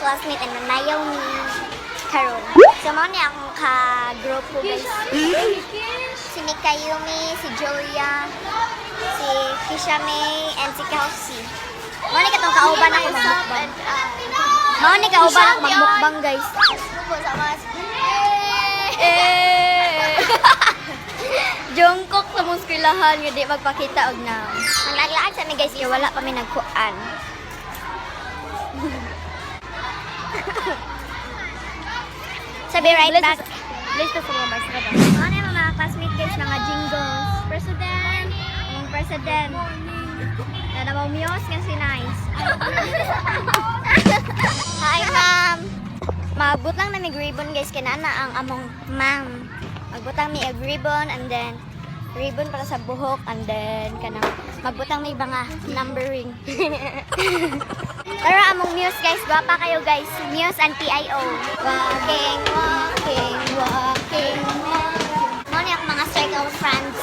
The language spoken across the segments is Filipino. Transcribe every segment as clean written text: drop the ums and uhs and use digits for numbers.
classmate and nanayaw ni karon. So, mao ni akong ka-group ko, guys. Si Mikayumi, si Julia, si Kisha May, and si Kelsey. Mao ni katong kauban ako magbukbang. Mao ni kauban ako magbukbang, guys. Jungkook sa mong skwilahan nga di magpakita og na. Ang laglaag sa mi guys, kaya wala pa mi nagkuan. Sabi right back. Let's go sa mga mas ka ba? Ano yung mga classmate guys, mga jingles. President! Ang president. Na namamiyos nga si Nice. Hi ma'am! Maabot lang na may ribbon guys, kinana ang among ma'am. Magbutang may ribbon and then ribbon para sa buhok and then kanang magbutang may mga numbering. Pero among Muse guys, guwapa kayo guys. Muse and PIO. Walking, walking, walking, walking. Mo ni ako mga circle friends.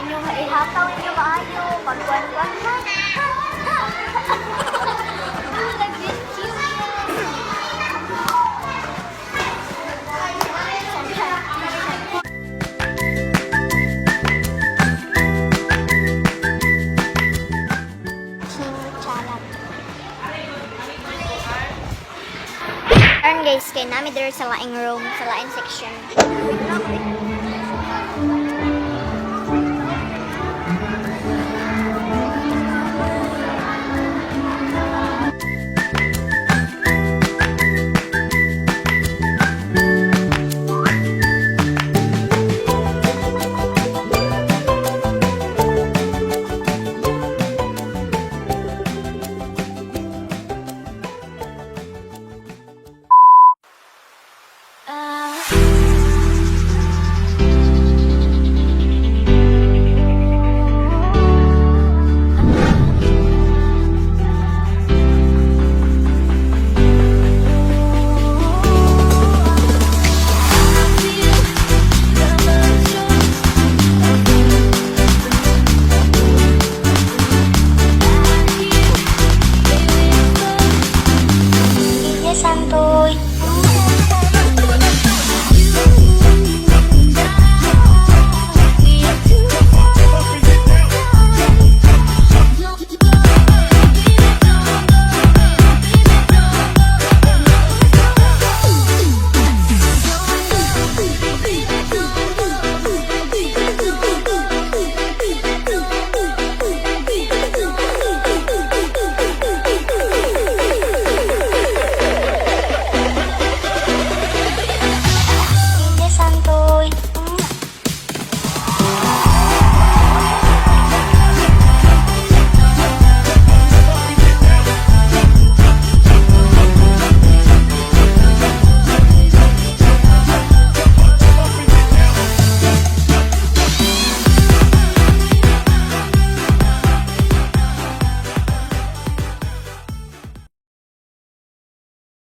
Inyong ihataw ninyo maayo, pagkuan-kuan ka. Karon guys, kay nami there sa laing room, sa laing section.